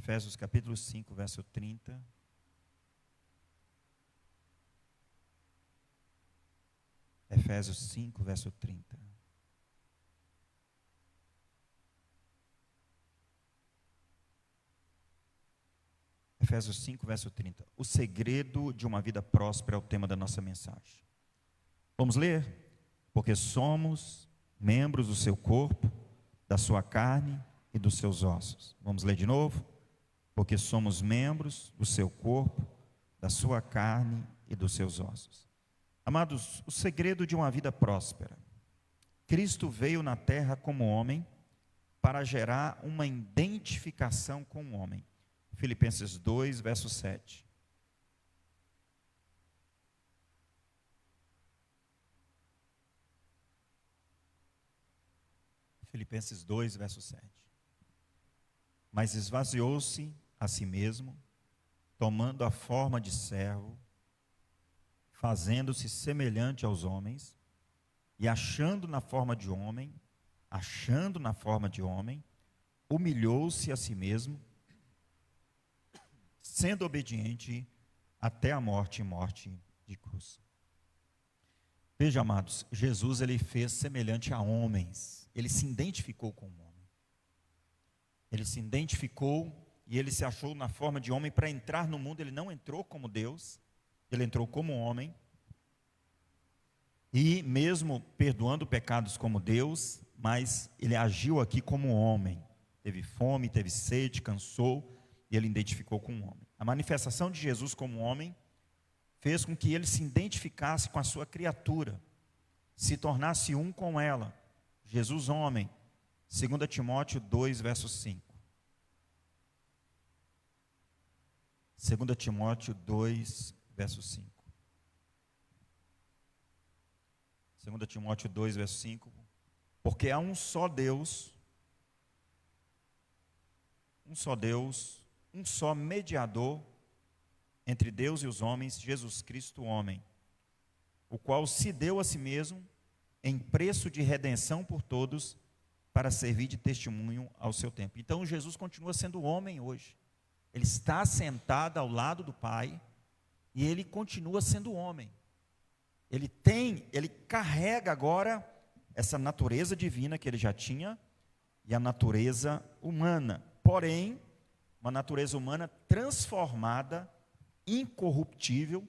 Efésios capítulo 5, verso 30. Efésios 5, verso 30. Efésios 5, verso 30. O segredo de uma vida próspera é o tema da nossa mensagem. Vamos ler? Porque somos membros do seu corpo, da sua carne e dos seus ossos. Vamos ler de novo? Porque somos membros do seu corpo, da sua carne e dos seus ossos. Amados, o segredo de uma vida próspera. Cristo veio na terra como homem para gerar uma identificação com o homem. Filipenses 2, verso 7. Filipenses 2, verso 7. Mas esvaziou-se a si mesmo, tomando a forma de servo, fazendo-se semelhante aos homens, e achando na forma de homem, humilhou-se a si mesmo, sendo obediente até a morte e morte de cruz. Veja, amados, Jesus ele fez semelhante a homens, ele se identificou com o homem. Ele se identificou e ele se achou na forma de homem para entrar no mundo. Ele não entrou como Deus, ele entrou como homem. E mesmo perdoando pecados como Deus, mas ele agiu aqui como homem. Teve fome, teve sede, cansou, e ele identificou com o homem. A manifestação de Jesus como homem fez com que ele se identificasse com a sua criatura, se tornasse um com ela. Jesus homem, 2 Timóteo 2, verso 5. 2 Timóteo 2, verso 5. 2 Timóteo 2, verso 5. Porque há um só Deus, um só mediador entre Deus e os homens, Jesus Cristo, homem, o qual se deu a si mesmo em preço de redenção por todos, para servir de testemunho ao seu tempo. Então Jesus continua sendo homem hoje. Ele está sentado ao lado do Pai e ele continua sendo homem. Ele carrega agora essa natureza divina que ele já tinha e a natureza humana. Porém, uma natureza humana transformada, incorruptível,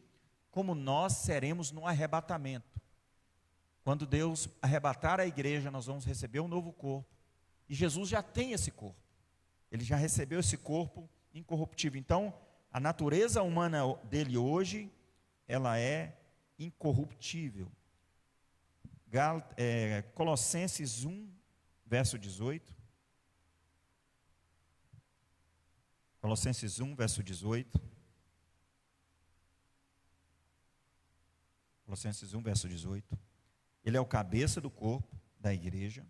como nós seremos no arrebatamento. Quando Deus arrebatar a igreja, nós vamos receber um novo corpo. E Jesus já tem esse corpo. Ele já recebeu esse corpo incorruptível. Então, a natureza humana dele hoje, ela é incorruptível. Colossenses 1, verso 18. Colossenses 1, verso 18. Colossenses 1, verso 18. Ele é o cabeça do corpo da igreja,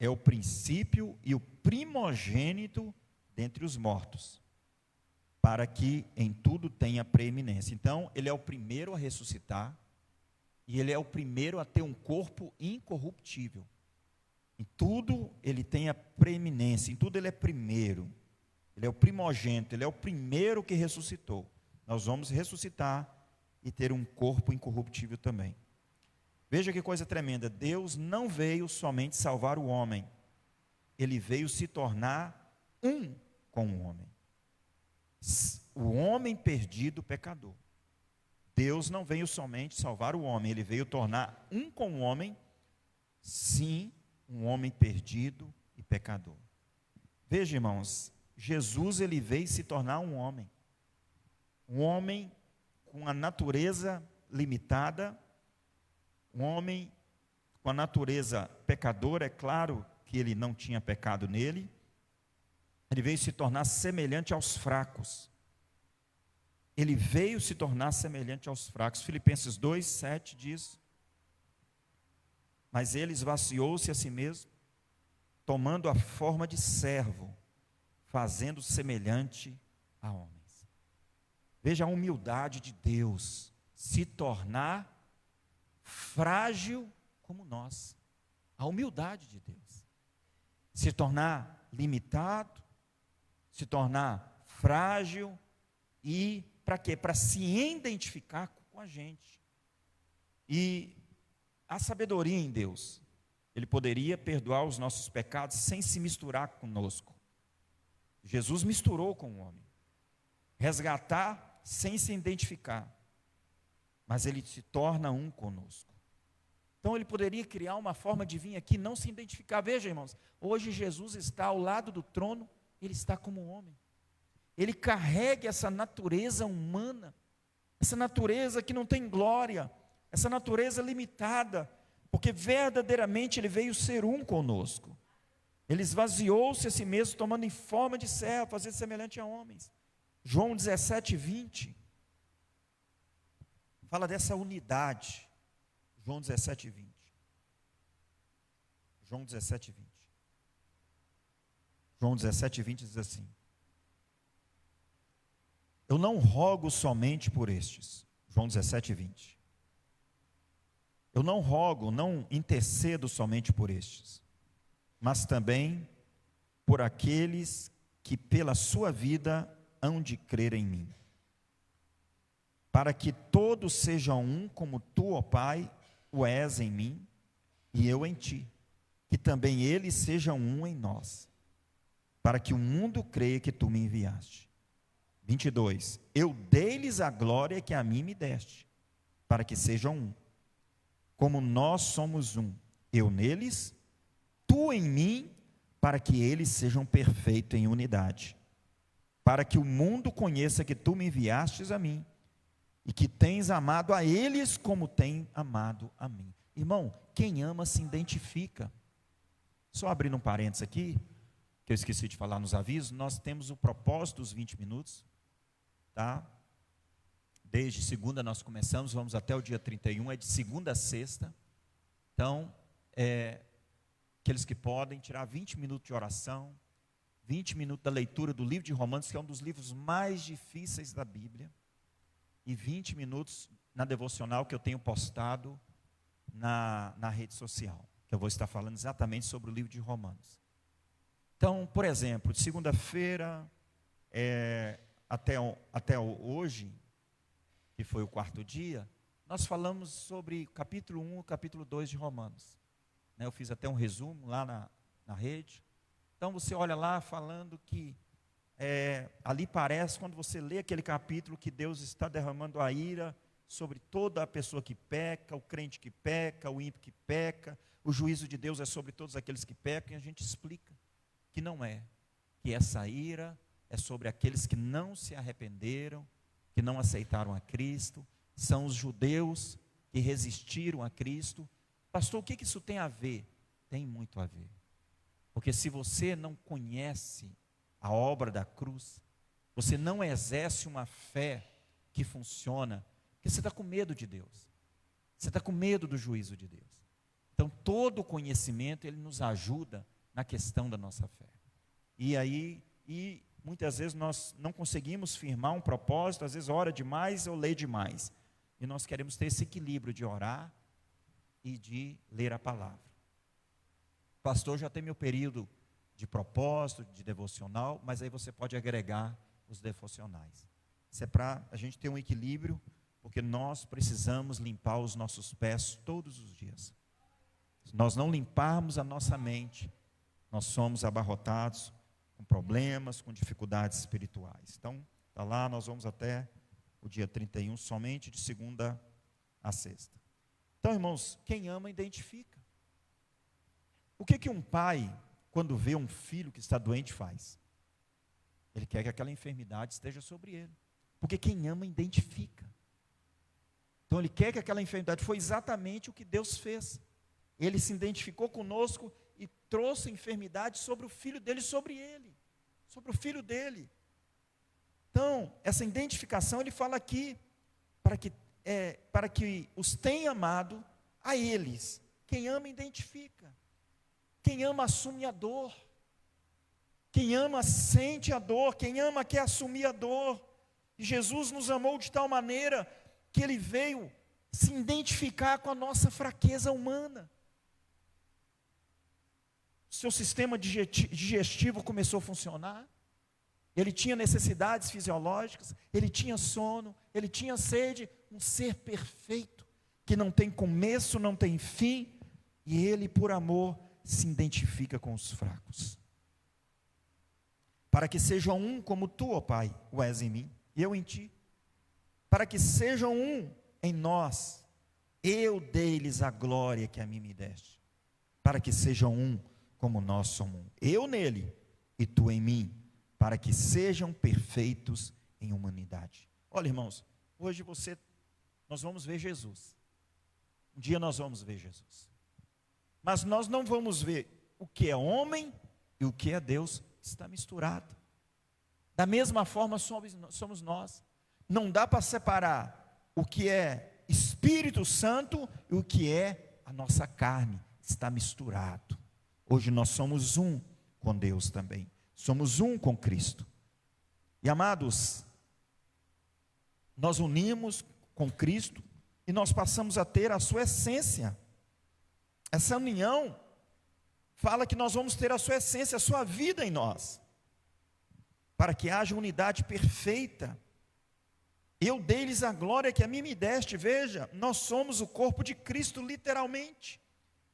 é o princípio e o primogênito dentre os mortos, para que em tudo tenha preeminência. Então, ele é o primeiro a ressuscitar, e ele é o primeiro a ter um corpo incorruptível. Em tudo ele tem a preeminência, em tudo ele é primeiro. Ele é o primogênito, ele é o primeiro que ressuscitou. Nós vamos ressuscitar e ter um corpo incorruptível também. Veja que coisa tremenda. Deus não veio somente salvar o homem. Ele veio se tornar um com o homem. O homem perdido, pecador. Deus não veio somente salvar o homem. Ele veio tornar um com o homem, sim, um homem perdido e pecador. Veja, irmãos, Jesus ele veio se tornar um homem com a natureza limitada, um homem com a natureza pecadora. É claro que ele não tinha pecado nele. Ele veio se tornar semelhante aos fracos. Ele veio se tornar semelhante aos fracos. Filipenses 2, 7 diz: mas ele esvaziou-se a si mesmo, tomando a forma de servo, fazendo semelhante a homens. Veja a humildade de Deus, se tornar frágil como nós. A humildade de Deus. Se tornar limitado, se tornar frágil e para quê? Para se identificar com a gente. E a sabedoria em Deus, Ele poderia perdoar os nossos pecados sem se misturar conosco. Jesus misturou com o homem. Resgatar sem se identificar. Mas Ele se torna um conosco. Então Ele poderia criar uma forma de vir aqui, não se identificar. Veja, irmãos, hoje Jesus está ao lado do trono, Ele está como homem. Ele carrega essa natureza humana, essa natureza que não tem glória, essa natureza limitada, porque verdadeiramente Ele veio ser um conosco. Ele esvaziou-se a si mesmo, tomando em forma de servo, fazendo semelhante a homens. João 17, 20, fala dessa unidade. João 17, 20. João 17, 20. João 17, 20 diz assim: eu não rogo somente por estes. João 17, 20. Eu não rogo, não intercedo somente por estes, mas também por aqueles que pela sua vida hão de crer em mim, para que todos sejam um, como tu, ó Pai, o és em mim, e eu em ti, que também eles sejam um em nós, para que o mundo creia que tu me enviaste. 22. Eu dei-lhes a glória que a mim me deste, para que sejam um, como nós somos um, eu neles, tu em mim, para que eles sejam perfeitos em unidade, para que o mundo conheça que tu me enviastes a mim, e que tens amado a eles como tem amado a mim. Irmão, quem ama se identifica. Só abrindo um parênteses aqui, que eu esqueci de falar nos avisos, nós temos o propósito dos 20 minutos, tá? Desde segunda nós começamos, vamos até o dia 31, é de segunda a sexta. Então, aqueles que podem tirar 20 minutos de oração, 20 minutos da leitura do livro de Romanos, que é um dos livros mais difíceis da Bíblia, e 20 minutos na devocional que eu tenho postado na rede social, que eu vou estar falando exatamente sobre o livro de Romanos. Então, por exemplo, de segunda-feira até hoje, que foi o quarto dia, nós falamos sobre capítulo 1 e capítulo 2 de Romanos. Eu fiz até um resumo lá na rede. Então você olha lá falando que ali parece, quando você lê aquele capítulo, que Deus está derramando a ira sobre toda a pessoa que peca, o crente que peca, o ímpio que peca, o juízo de Deus é sobre todos aqueles que pecam, e a gente explica que não é, que essa ira é sobre aqueles que não se arrependeram, que não aceitaram a Cristo, são os judeus que resistiram a Cristo. Pastor, o que isso tem a ver? Tem muito a ver, porque se você não conhece a obra da cruz, você não exerce uma fé que funciona, porque você está com medo de Deus, você está com medo do juízo de Deus. Então todo o conhecimento, ele nos ajuda na questão da nossa fé. E muitas vezes nós não conseguimos firmar um propósito, às vezes ora demais ou lê demais, e nós queremos ter esse equilíbrio de orar e de ler a palavra. Pastor, já tem meu período de propósito, de devocional, mas aí você pode agregar os devocionais. Isso é para a gente ter um equilíbrio, porque nós precisamos limpar os nossos pés todos os dias. Se nós não limparmos a nossa mente, nós somos abarrotados com problemas, com dificuldades espirituais. Então, está lá, nós vamos até o dia 31, somente de segunda a sexta. Então, irmãos, quem ama, identifica. O que um pai, quando vê um filho que está doente, faz? Ele quer que aquela enfermidade esteja sobre ele, porque quem ama, identifica. Então, ele quer que aquela enfermidade, foi exatamente o que Deus fez. Ele se identificou conosco e trouxe a enfermidade sobre o filho dele, sobre ele, sobre o filho dele. Então, essa identificação, ele fala aqui, para que os tenha amado a eles. Quem ama, identifica. Quem ama, assume a dor. Quem ama, sente a dor. Quem ama, quer assumir a dor. E Jesus nos amou de tal maneira que Ele veio se identificar com a nossa fraqueza humana. Seu sistema digestivo começou a funcionar, ele tinha necessidades fisiológicas, ele tinha sono, ele tinha sede, um ser perfeito, que não tem começo, não tem fim, e ele, por amor, se identifica com os fracos. Para que sejam um como tu, ó Pai, o és em mim, e eu em ti. Para que sejam um em nós, eu dei-lhes a glória que a mim me deste. Para que sejam um como nós somos um. Eu nele e tu em mim, para que sejam perfeitos em humanidade. Olha, irmãos, hoje nós vamos ver Jesus. Um dia nós vamos ver Jesus. Mas nós não vamos ver o que é homem e o que é Deus, está misturado. Da mesma forma somos nós. Não dá para separar o que é Espírito Santo e o que é a nossa carne, está misturado. Hoje nós somos um com Deus também, somos um com Cristo. E amados, nós unimos com Cristo e nós passamos a ter a sua essência. Essa união fala que nós vamos ter a sua essência, a sua vida em nós, para que haja unidade perfeita. Eu dei-lhes a glória que a mim me deste. Veja, nós somos o corpo de Cristo literalmente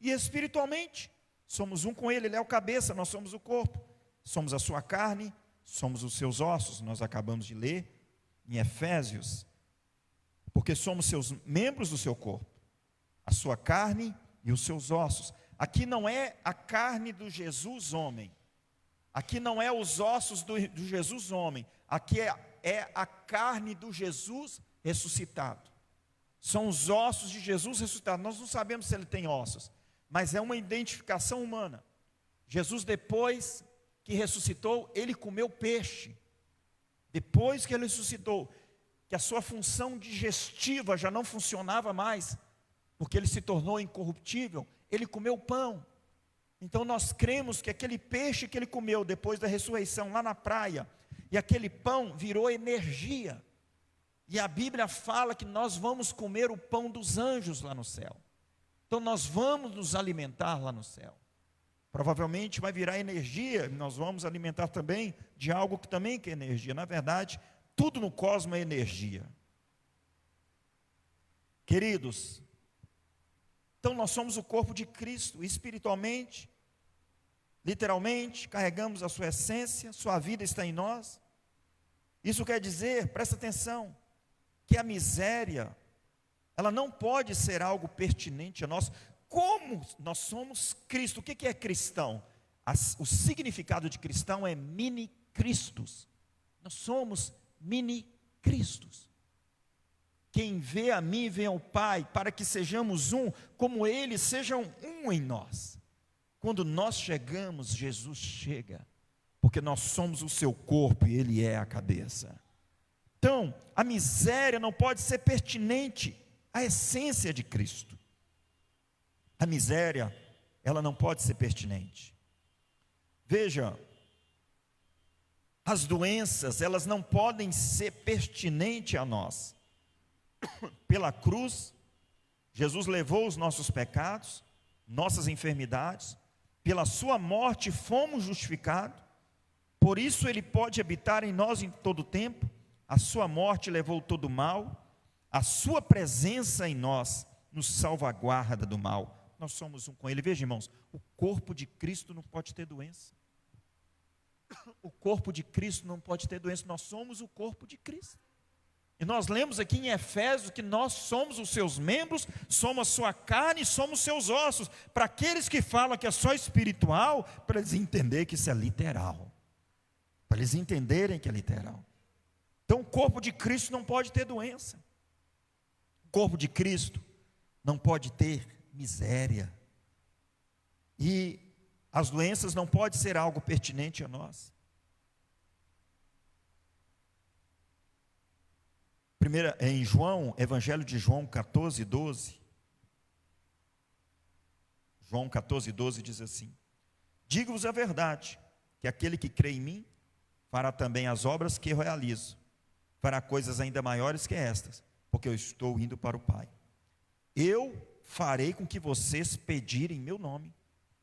e espiritualmente. Somos um com Ele, Ele é o cabeça, nós somos o corpo. Somos a sua carne, somos os seus ossos. Nós acabamos de ler em Efésios, porque somos seus membros do seu corpo, a sua carne e os seus ossos. Aqui não é a carne do Jesus homem, aqui não é os ossos do Jesus homem, aqui é a carne do Jesus ressuscitado. São os ossos de Jesus ressuscitado. Nós não sabemos se ele tem ossos, mas é uma identificação humana. Jesus, depois que ressuscitou, ele comeu peixe. Depois que ele ressuscitou, que a sua função digestiva já não funcionava mais, porque ele se tornou incorruptível, ele comeu pão. Então nós cremos que aquele peixe que ele comeu depois da ressurreição lá na praia, e aquele pão virou energia. E a Bíblia fala que nós vamos comer o pão dos anjos lá no céu. Então nós vamos nos alimentar lá no céu. Provavelmente vai virar energia, nós vamos alimentar também de algo que também é energia. Na verdade, tudo no cosmos é energia. Queridos, então nós somos o corpo de Cristo, espiritualmente, literalmente, carregamos a sua essência, sua vida está em nós. Isso quer dizer, presta atenção, que a miséria, ela não pode ser algo pertinente a nós. Como nós somos Cristo, o que é cristão? O significado de cristão é mini-cristos. Nós somos mini-cristos. Quem vê a mim, vê ao Pai, para que sejamos um, como eles sejam um em nós. Quando nós chegamos, Jesus chega, porque nós somos o seu corpo e ele é a cabeça. Então, a miséria não pode ser pertinente à essência de Cristo. A miséria, ela não pode ser pertinente. Veja, as doenças, elas não podem ser pertinentes a nós. Pela cruz, Jesus levou os nossos pecados, nossas enfermidades, pela sua morte fomos justificados, por isso ele pode habitar em nós em todo tempo. A sua morte levou todo o mal, a sua presença em nós nos salvaguarda do mal. Nós somos um com ele. Veja, irmãos, o corpo de Cristo não pode ter doença. O corpo de Cristo não pode ter doença. Nós somos o corpo de Cristo. E nós lemos aqui em Efésios que nós somos os seus membros, somos a sua carne, somos seus ossos. Para aqueles que falam que é só espiritual, para eles entenderem que isso é literal. Para eles entenderem que é literal. Então o corpo de Cristo não pode ter doença. O corpo de Cristo não pode ter miséria. E as doenças não podem ser algo pertinente a nós. Primeira, em João, Evangelho de João 14, 12. João 14, 12 diz assim: digo-vos a verdade, que aquele que crê em mim, fará também as obras que eu realizo, fará coisas ainda maiores que estas, porque eu estou indo para o Pai. Eu farei com que vocês pedirem em meu nome,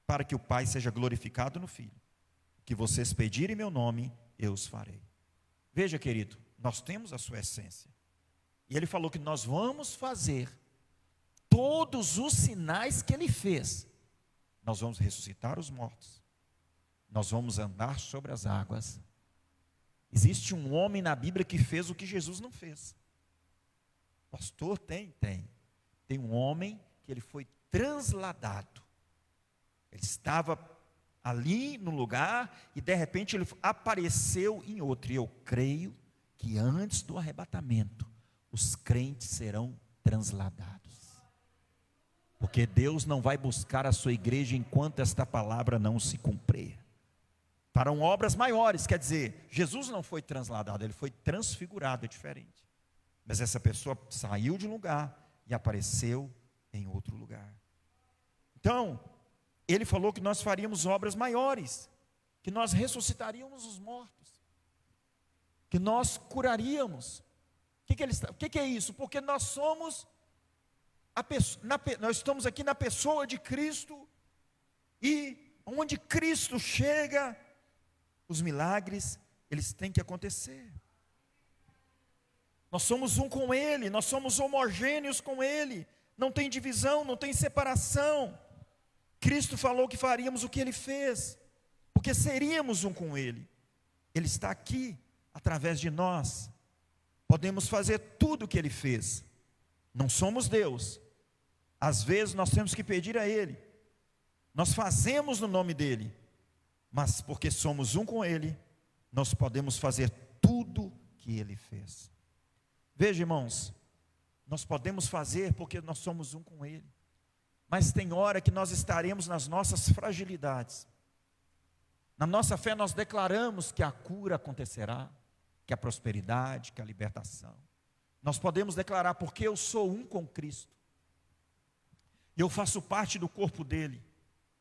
para que o Pai seja glorificado no Filho. Que vocês pedirem em meu nome, eu os farei. Veja, querido, nós temos a sua essência. E ele falou que nós vamos fazer todos os sinais que ele fez. Nós vamos ressuscitar os mortos. Nós vamos andar sobre as águas. Existe um homem na Bíblia que fez o que Jesus não fez. Pastor, tem. Tem um homem que ele foi transladado. Ele estava ali no lugar e de repente ele apareceu em outro. E eu creio que antes do arrebatamento, os crentes serão transladados. Porque Deus não vai buscar a sua igreja enquanto esta palavra não se cumprir. Farão obras maiores, quer dizer, Jesus não foi transladado, ele foi transfigurado, é diferente. Mas essa pessoa saiu de um lugar e apareceu em outro lugar. Então, ele falou que nós faríamos obras maiores, que nós ressuscitaríamos os mortos, que nós curaríamos. O que é isso? Porque nós somos nós estamos aqui na pessoa de Cristo, e onde Cristo chega, os milagres, eles têm que acontecer. Nós somos um com Ele, nós somos homogêneos com Ele, não tem divisão, não tem separação. Cristo falou que faríamos o que Ele fez, porque seríamos um com Ele. Ele está aqui, através de nós, podemos fazer tudo o que Ele fez. Não somos Deus, às vezes nós temos que pedir a Ele, nós fazemos no nome dEle, mas porque somos um com Ele, nós podemos fazer tudo que Ele fez. Veja, irmãos, nós podemos fazer porque nós somos um com Ele, mas tem hora que nós estaremos nas nossas fragilidades. Na nossa fé nós declaramos que a cura acontecerá, que a prosperidade, que a libertação. Nós podemos declarar, porque eu sou um com Cristo, eu faço parte do corpo dele.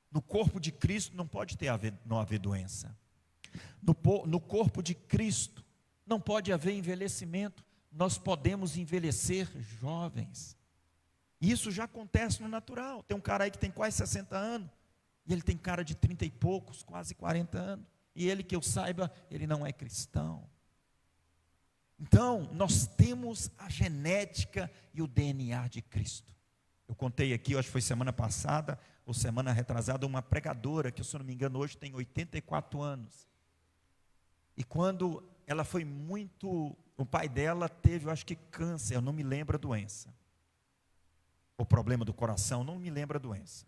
No corpo de Cristo não pode não haver doença. No corpo de Cristo não pode haver envelhecimento. Nós podemos envelhecer jovens. Isso já acontece no natural. Tem um cara aí que tem quase 60 anos, e ele tem cara de 30 e poucos, quase 40 anos. E ele, que eu saiba, ele não é cristão. Então, nós temos a genética e o DNA de Cristo. Eu contei aqui, acho que foi semana passada, ou semana retrasada, uma pregadora, que se eu não me engano hoje tem 84 anos. E quando ela foi o pai dela teve, eu acho que câncer, eu não me lembro a doença. O problema do coração, não me lembro a doença.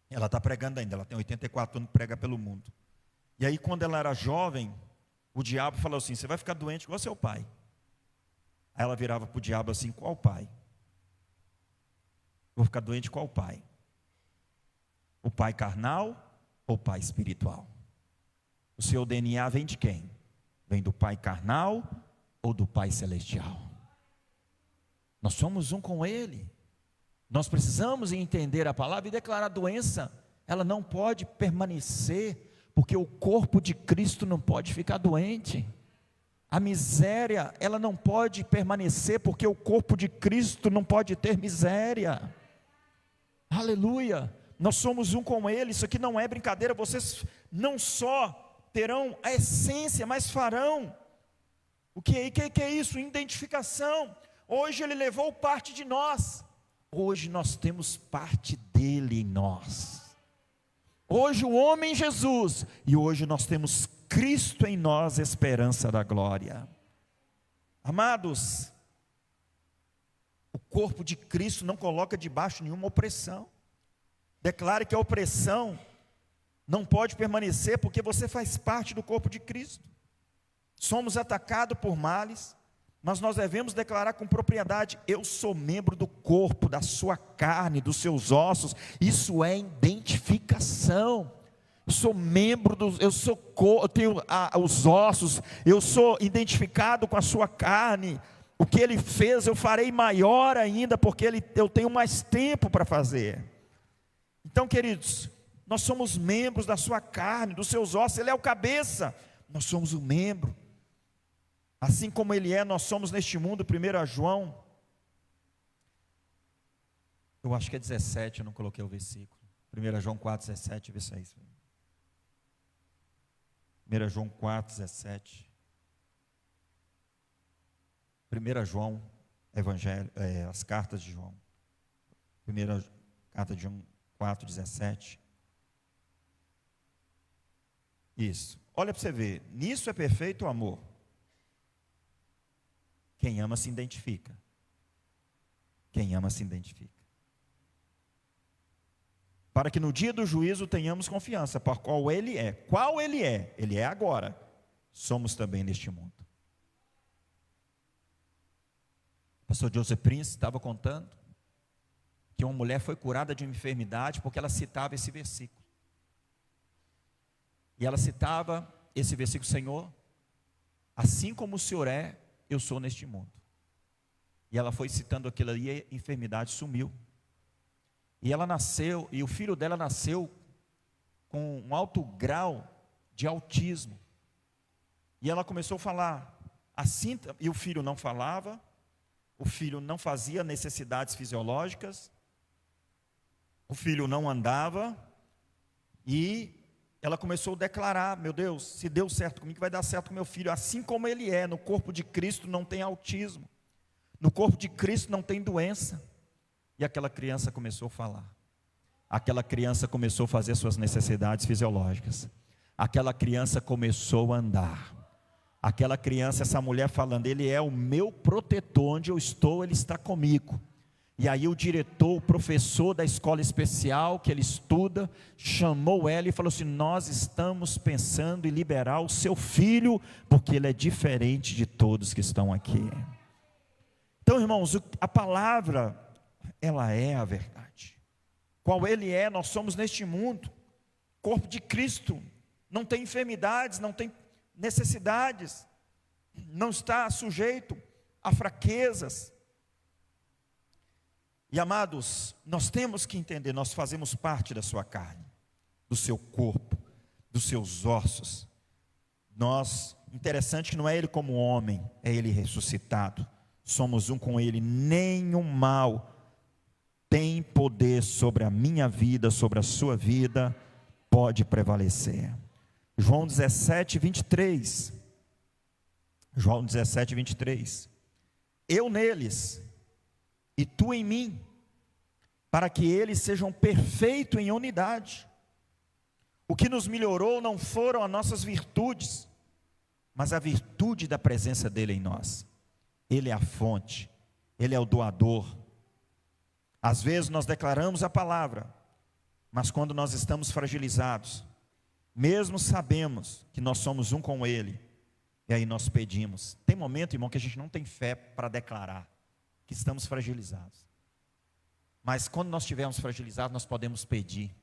Ela está pregando ainda, ela tem 84 anos, prega pelo mundo. E aí quando ela era jovem, o diabo falou assim, você vai ficar doente igual seu pai. Aí ela virava para o diabo assim, qual pai? Vou ficar doente qual pai? O pai carnal ou o pai espiritual? O seu DNA vem de quem? Vem do pai carnal ou do pai celestial? Nós somos um com Ele. Nós precisamos entender a palavra e declarar: a doença, ela não pode permanecer, porque o corpo de Cristo não pode ficar doente. A miséria, ela não pode permanecer, porque o corpo de Cristo não pode ter miséria. Aleluia, nós somos um com Ele. Isso aqui não é brincadeira. Vocês não só terão a essência, mas farão. O que é isso? Identificação. Hoje Ele levou parte de nós, hoje nós temos parte dEle em nós. Hoje o homem Jesus, e hoje nós temos Cristo em nós, esperança da glória. Amados, o corpo de Cristo não coloca debaixo de nenhuma opressão. Declare que a opressão não pode permanecer, porque você faz parte do corpo de Cristo. Somos atacados por males, mas nós devemos declarar com propriedade: eu sou membro do corpo, da sua carne, dos seus ossos. Isso é identificação. Eu sou membro eu tenho os ossos, eu sou identificado com a sua carne. O que Ele fez eu farei maior ainda, porque eu tenho mais tempo para fazer. Então, queridos, nós somos membros da sua carne, dos seus ossos. Ele é o cabeça, nós somos o membro. Assim como Ele é, nós somos neste mundo. 1 João, eu acho que é 17, eu não coloquei o versículo. 1 João 4, 17, vê se é isso. 1 João 4, 17. 1 João, Evangelho, as cartas de João. Primeira carta de João 4,17. Isso. Olha para você ver. Nisso é perfeito o amor. Quem ama se identifica. Quem ama se identifica. Para que no dia do juízo tenhamos confiança, por qual Ele é. Qual Ele é? Ele é agora. Somos também neste mundo. O pastor Joseph Prince estava contando que uma mulher foi curada de uma enfermidade porque ela citava esse versículo. E ela citava esse versículo: Senhor, assim como o Senhor é, eu sou neste mundo. E ela foi citando aquilo ali e a enfermidade sumiu. E ela nasceu, e o filho dela nasceu com um alto grau de autismo. E ela começou a falar assim, e o filho não falava, o filho não fazia necessidades fisiológicas, o filho não andava, e ela começou a declarar: meu Deus, se deu certo comigo, vai dar certo com meu filho, assim como ele é. No corpo de Cristo não tem autismo, no corpo de Cristo não tem doença. E aquela criança começou a falar, aquela criança começou a fazer suas necessidades fisiológicas, aquela criança começou a andar, aquela criança, essa mulher falando: Ele é o meu protetor, onde eu estou, Ele está comigo. E aí o diretor, o professor da escola especial que ele estuda, chamou ela e falou assim: nós estamos pensando em liberar o seu filho, porque ele é diferente de todos que estão aqui. Então, irmãos, a palavra, ela é a verdade. Qual Ele é, nós somos neste mundo. Corpo de Cristo não tem enfermidades, não tem necessidades, não está sujeito a fraquezas. E amados, nós temos que entender, nós fazemos parte da sua carne, do seu corpo, dos seus ossos. Interessante que não é Ele como homem, é Ele ressuscitado. Somos um com Ele, nenhum mal tem poder sobre a minha vida, sobre a sua vida, pode prevalecer. João 17, 23. João 17, 23. Eu neles, e tu em mim, para que eles sejam perfeitos em unidade. O que nos melhorou não foram as nossas virtudes, mas a virtude da presença dEle em nós. Ele é a fonte, Ele é o doador. Às vezes nós declaramos a palavra, mas quando nós estamos fragilizados, mesmo sabemos que nós somos um com Ele, e aí nós pedimos. Tem momento, irmão, que a gente não tem fé para declarar que estamos fragilizados, mas quando nós estivermos fragilizados, nós podemos pedir.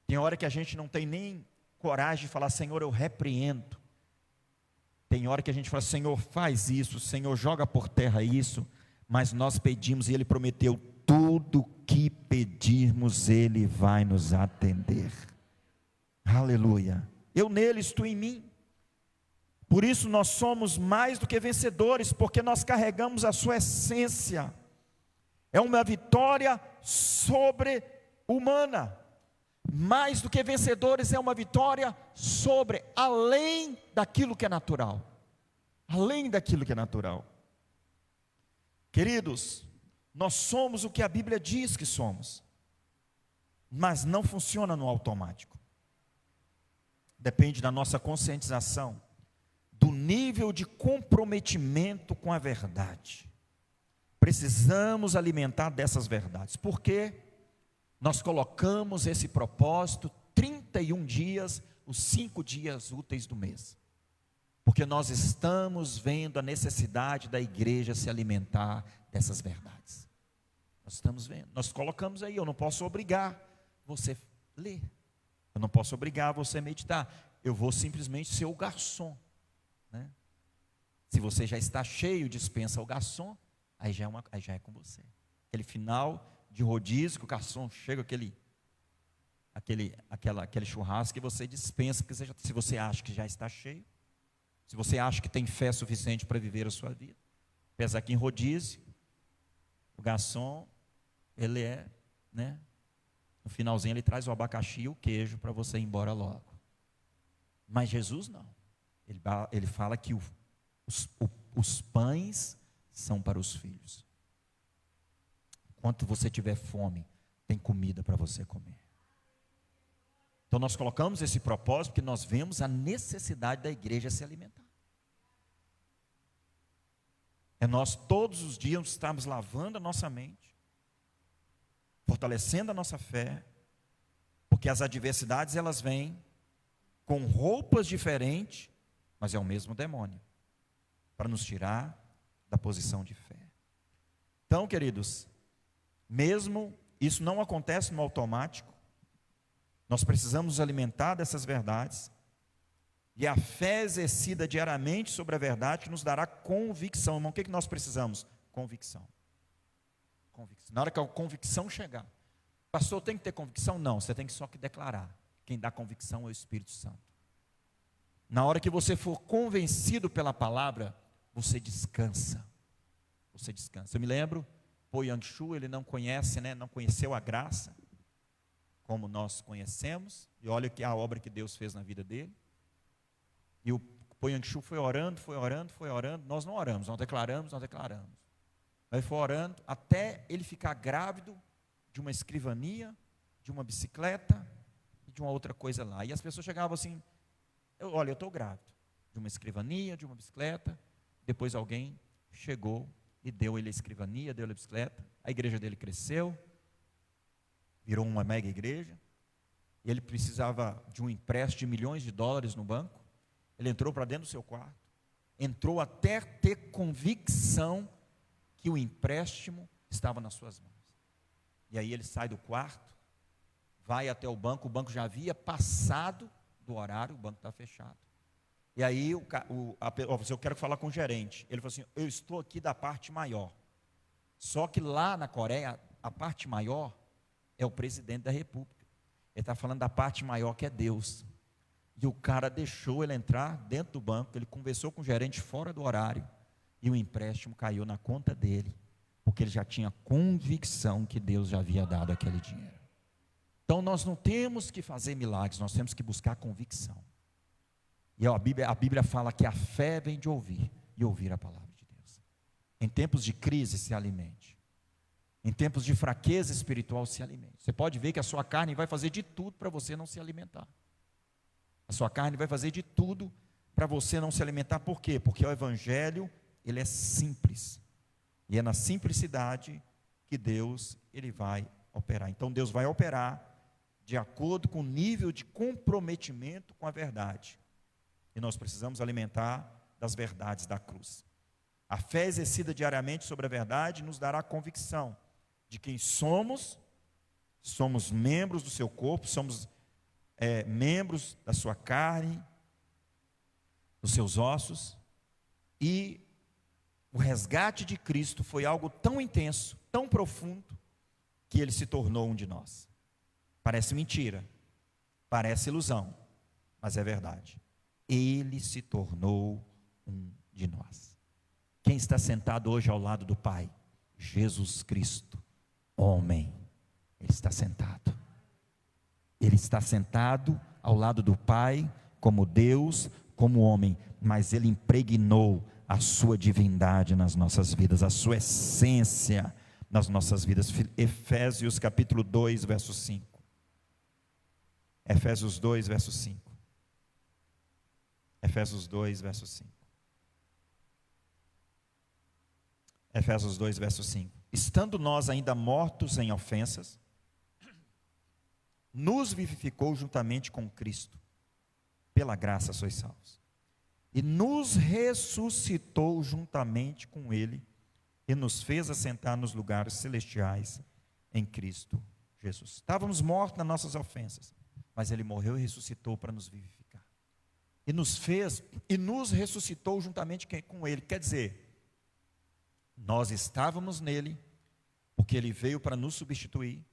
Tem hora que a gente não tem nem coragem de falar: Senhor, eu repreendo. Tem hora que a gente fala: Senhor, faz isso, Senhor, joga por terra isso, mas nós pedimos e Ele prometeu: tudo que pedirmos Ele vai nos atender. Aleluia. Eu neles, tu em mim. Por isso nós somos mais do que vencedores, porque nós carregamos a sua essência. É uma vitória sobre-humana. Mais do que vencedores, é uma vitória além daquilo que é natural. Além daquilo que é natural. Queridos, nós somos o que a Bíblia diz que somos, mas não funciona no automático. Depende da nossa conscientização, do nível de comprometimento com a verdade. Precisamos alimentar dessas verdades, porque nós colocamos esse propósito 31 dias, os 5 dias úteis do mês, porque nós estamos vendo a necessidade da igreja se alimentar dessas verdades. Nós estamos vendo, nós colocamos aí. Eu não posso obrigar você a ler, eu não posso obrigar você a meditar, eu vou simplesmente ser o garçom, né? Se você já está cheio, dispensa o garçom, aí já é com você. Aquele final de rodízio, que o garçom chega, aquele churrasco que você dispensa, porque se você acha que já está cheio, se você acha que tem fé suficiente para viver a sua vida. Apesar que em rodízio, o garçom, ele no finalzinho ele traz o abacaxi e o queijo para você ir embora logo. Mas Jesus não. Ele fala que os pães são para os filhos. Enquanto você tiver fome, tem comida para você comer. Então nós colocamos esse propósito porque nós vemos a necessidade da igreja se alimentar. É nós todos os dias estarmos lavando a nossa mente, fortalecendo a nossa fé, porque as adversidades elas vêm com roupas diferentes, mas é o mesmo demônio, para nos tirar da posição de fé. Então, queridos, mesmo isso não acontece no automático, nós precisamos nos alimentar dessas verdades, e a fé exercida diariamente sobre a verdade nos dará convicção. Irmão, o que nós precisamos? Convicção. Na hora que a convicção chegar, pastor, tem que ter convicção? Não, você tem que só que declarar. Quem dá convicção é o Espírito Santo. Na hora que você for convencido pela palavra, você descansa. Você descansa. Eu me lembro, Po Yang-Shu, ele não conhece, não conheceu a graça, como nós conhecemos, e olha que a obra que Deus fez na vida dele. E o Po Yang-Shu foi orando, nós não oramos, nós declaramos. Aí foi orando, até ele ficar grávido de uma escrivania, de uma bicicleta, e de uma outra coisa lá. E as pessoas chegavam assim, olha, eu estou grávido, de uma escrivania, de uma bicicleta. Depois alguém chegou e deu ele a escrivania, deu ele a bicicleta, a igreja dele cresceu, virou uma mega igreja, e ele precisava de um empréstimo de milhões de dólares no banco. Ele entrou para dentro do seu quarto, entrou até ter convicção que o empréstimo estava nas suas mãos. E aí ele sai do quarto, vai até o banco já havia passado do horário, o banco está fechado. E aí eu quero falar com o gerente. Ele falou assim, eu estou aqui da parte maior. Só que lá na Coreia, a parte maior é o presidente da república. Ele está falando da parte maior que é Deus. E o cara deixou ele entrar dentro do banco, ele conversou com o gerente fora do horário, e o empréstimo caiu na conta dele, porque ele já tinha convicção que Deus já havia dado aquele dinheiro. Então nós não temos que fazer milagres, nós temos que buscar convicção. E a Bíblia fala que a fé vem de ouvir, e ouvir a palavra de Deus. Em tempos de crise, se alimente. Em tempos de fraqueza espiritual, se alimente. Você pode ver que a sua carne vai fazer de tudo para você não se alimentar. A sua carne vai fazer de tudo para você não se alimentar. Por quê? Porque o Evangelho, ele é simples. E é na simplicidade que Deus, ele vai operar. Então Deus vai operar de acordo com o nível de comprometimento com a verdade. E nós precisamos alimentar das verdades da cruz. A fé exercida diariamente sobre a verdade nos dará convicção de quem somos membros do seu corpo, somos membros da sua carne, dos seus ossos, e o resgate de Cristo foi algo tão intenso, tão profundo, que ele se tornou um de nós. Parece mentira, parece ilusão, mas é verdade. Ele se tornou um de nós. Quem está sentado hoje ao lado do Pai? Jesus Cristo, homem. Ele está sentado. Ele está sentado ao lado do Pai, como Deus, como homem, mas ele impregnou a sua divindade nas nossas vidas, a sua essência nas nossas vidas. Efésios capítulo 2, verso 5. Efésios 2, verso 5. Efésios 2, verso 5. Efésios 2, verso 5. Estando nós ainda mortos em ofensas, nos vivificou juntamente com Cristo, pela graça sois salvos, e nos ressuscitou juntamente com Ele, e nos fez assentar nos lugares celestiais em Cristo Jesus. Estávamos mortos nas nossas ofensas, mas Ele morreu e ressuscitou para nos vivificar, e nos ressuscitou juntamente com Ele. Quer dizer, nós estávamos nele, porque Ele veio para nos substituir.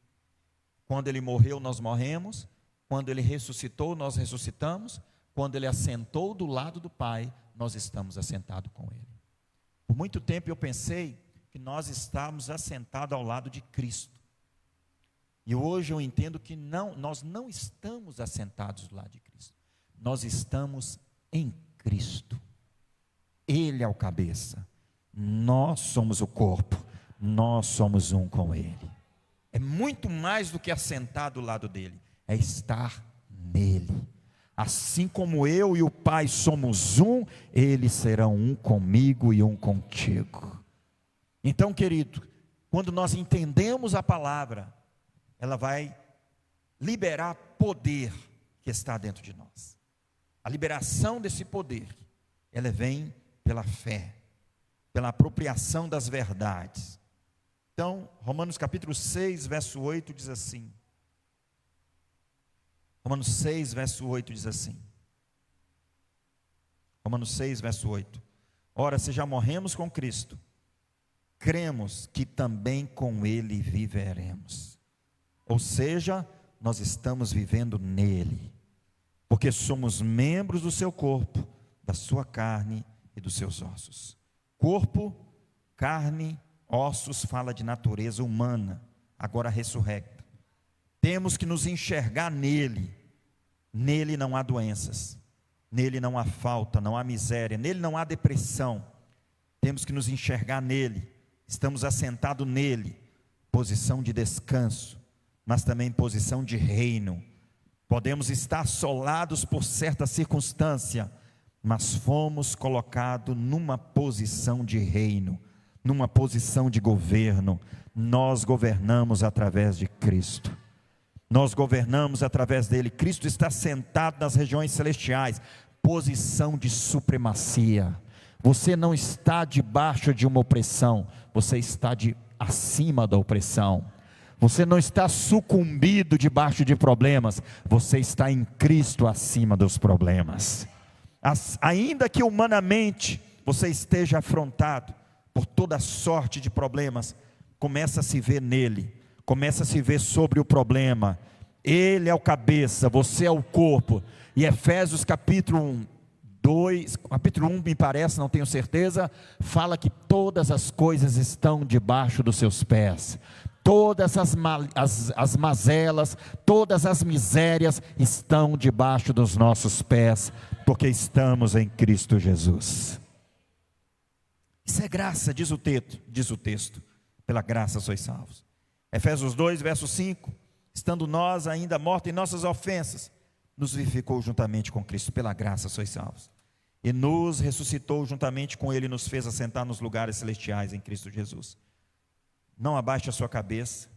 Quando Ele morreu, nós morremos. Quando Ele ressuscitou, nós ressuscitamos. Quando Ele assentou do lado do Pai, nós estamos assentados com Ele. Por muito tempo eu pensei que nós estávamos assentados ao lado de Cristo. E hoje eu entendo que não, nós não estamos assentados do lado de Cristo. Nós estamos em Cristo. Ele é o cabeça. nós somos o corpo, nós somos um com Ele. É muito mais do que assentar do lado dele, é estar nele. Assim como eu e o Pai somos um, eles serão um comigo e um contigo. Então, querido, quando nós entendemos a palavra, ela vai liberar poder que está dentro de nós. A liberação desse poder, ela vem pela fé, pela apropriação das verdades. Então, Romanos capítulo 6, verso 8 diz assim. Romanos 6, verso 8 diz assim. Romanos 6, verso 8. Ora, se já morremos com Cristo, cremos que também com Ele viveremos. Ou seja, nós estamos vivendo nele, porque somos membros do seu corpo, da sua carne e dos seus ossos. Corpo, carne, ossos fala de natureza humana, agora ressurrecta. Temos que nos enxergar nele. Nele não há doenças, nele não há falta, não há miséria, nele não há depressão. Temos que nos enxergar nele. Estamos assentados nele, posição de descanso, mas também posição de reino. Podemos estar assolados por certa circunstância, mas fomos colocados numa posição de reino, numa posição de governo. Nós governamos através de Cristo. Nós governamos através dele. Cristo está sentado nas regiões celestiais, posição de supremacia. Você não está debaixo de uma opressão, você está acima da opressão. Você não está sucumbido debaixo de problemas, você está em Cristo acima dos problemas. Ainda que humanamente você esteja afrontado por toda sorte de problemas, começa a se ver nele, começa a se ver sobre o problema. Ele é o cabeça, você é o corpo. E Efésios capítulo 1 me parece, não tenho certeza, fala que todas as coisas estão debaixo dos seus pés. Todas as mazelas, todas as misérias estão debaixo dos nossos pés, porque estamos em Cristo Jesus. Isso é graça, diz o texto, pela graça sois salvos. Efésios 2, verso 5, estando nós ainda mortos em nossas ofensas, nos vivificou juntamente com Cristo, pela graça sois salvos. E nos ressuscitou juntamente com Ele, e nos fez assentar nos lugares celestiais em Cristo Jesus. Não abaixe a sua cabeça.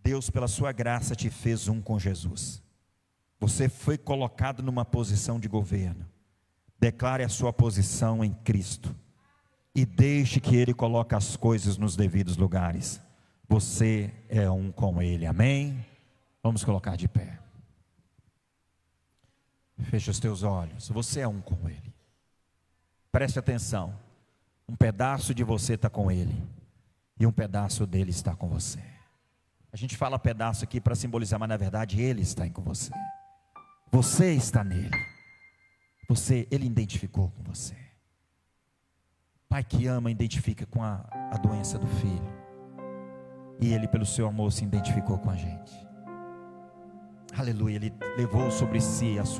Deus, pela sua graça, te fez um com Jesus. Você foi colocado numa posição de governo. Declare a sua posição em Cristo e deixe que Ele coloque as coisas nos devidos lugares. Você é um com Ele, amém? Vamos colocar de pé. Feche os teus olhos. Você é um com Ele. Preste atenção. Um pedaço de você está com Ele e um pedaço dele está com você. A gente fala pedaço aqui para simbolizar, mas na verdade Ele está com você. Você está nele. Ele identificou com você. Pai que ama, identifica com a doença do filho. E Ele, pelo seu amor, se identificou com a gente. Aleluia, Ele levou sobre si as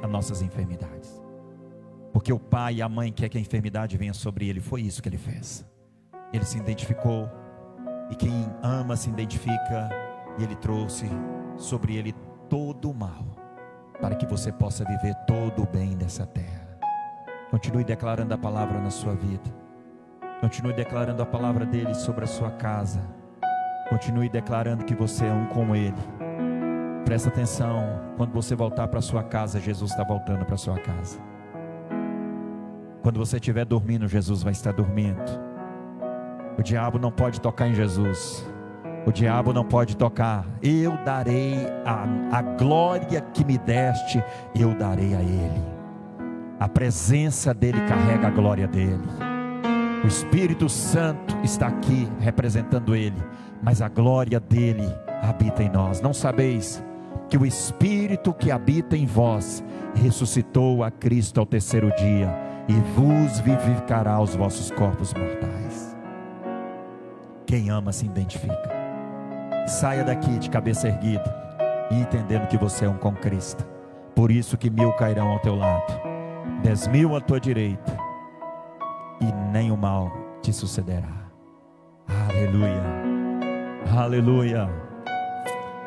nossas enfermidades. Porque o pai e a mãe quer que a enfermidade venha sobre ele. Foi isso que Ele fez. Ele se identificou, e quem ama se identifica, e Ele trouxe sobre ele todo o mal, para que você possa viver todo o bem dessa terra. Continue declarando a palavra na sua vida, continue declarando a palavra dele sobre a sua casa, continue declarando que você é um com Ele. Presta atenção, quando você voltar para a sua casa, Jesus está voltando para a sua casa. Quando você estiver dormindo, Jesus vai estar dormindo. O diabo não pode tocar em Jesus. O diabo não pode tocar. Eu darei a glória que me deste, eu darei a Ele. A presença dEle carrega a glória dEle. O Espírito Santo está aqui representando Ele, mas a glória dEle habita em nós. Não sabeis que o Espírito que habita em vós ressuscitou a Cristo ao terceiro dia e vos vivificará os vossos corpos mortais. Quem ama se identifica. Saia daqui de cabeça erguida e entendendo que você é um com Cristo. Por isso que 1000 cairão ao teu lado, 10.000 à tua direita, e nem o mal te sucederá. Aleluia, aleluia,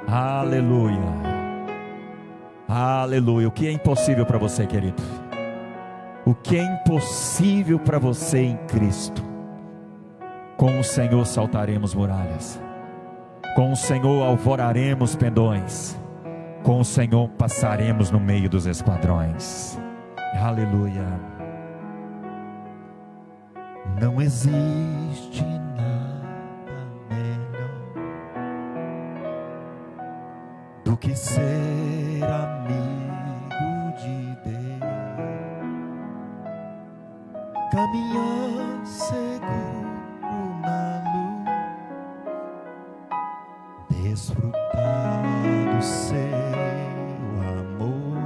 aleluia, aleluia. O que é impossível para você, querido? O que é impossível para você em Cristo? Com o Senhor saltaremos muralhas, com o Senhor alvoraremos pendões, com o Senhor passaremos no meio dos esquadrões. Aleluia. Não existe nada melhor do que ser amigo de Deus, caminhar seguro na luz, desfrutar do seu amor,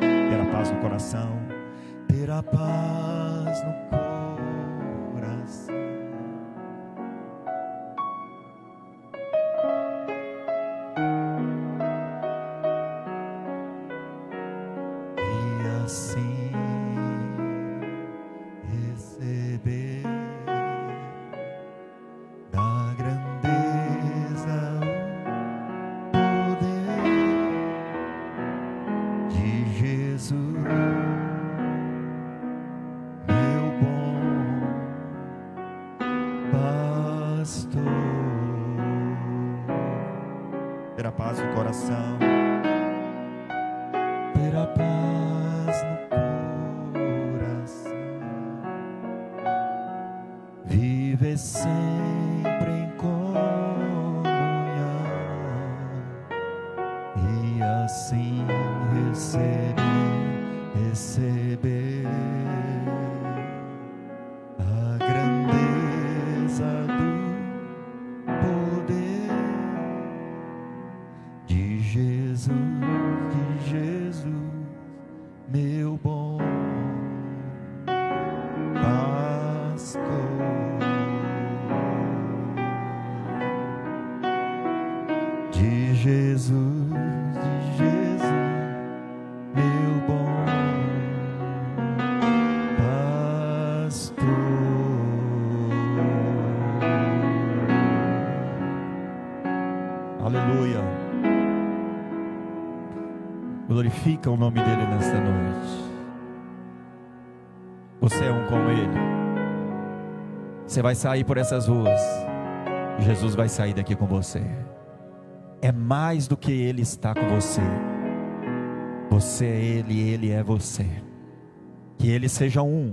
ter a paz no coração, ter a paz no coração. E assim receber da grandeza o poder de Jesus, meu bom pastor. Ter a paz no coração, ter a paz no coração, viver sempre em comunhão, e assim receber a grandeza do poder de Jesus, meu bom pastor. De Jesus, meu bom pastor. Aleluia. Glorifica o nome dele nesta noite. Você é um com ele. Você vai sair por essas ruas, Jesus vai sair daqui com você. É mais do que ele está com você. Você é ele e ele é você. Que ele seja um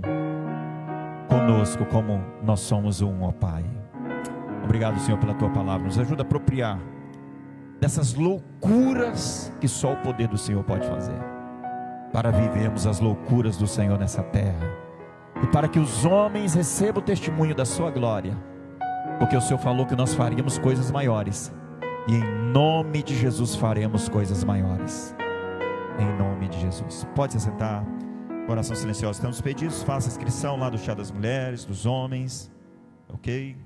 conosco como nós somos um, ó Pai. Obrigado, Senhor, pela tua palavra. Nos ajuda a apropriar dessas loucuras que só o poder do Senhor pode fazer, para vivermos as loucuras do Senhor nessa terra, e para que os homens recebam o testemunho da sua glória, porque o Senhor falou que nós faríamos coisas maiores, e em nome de Jesus faremos coisas maiores, em nome de Jesus. Pode se sentar. Oração silenciosa. Estamos pedidos, faça a inscrição lá do chá das mulheres, dos homens, ok?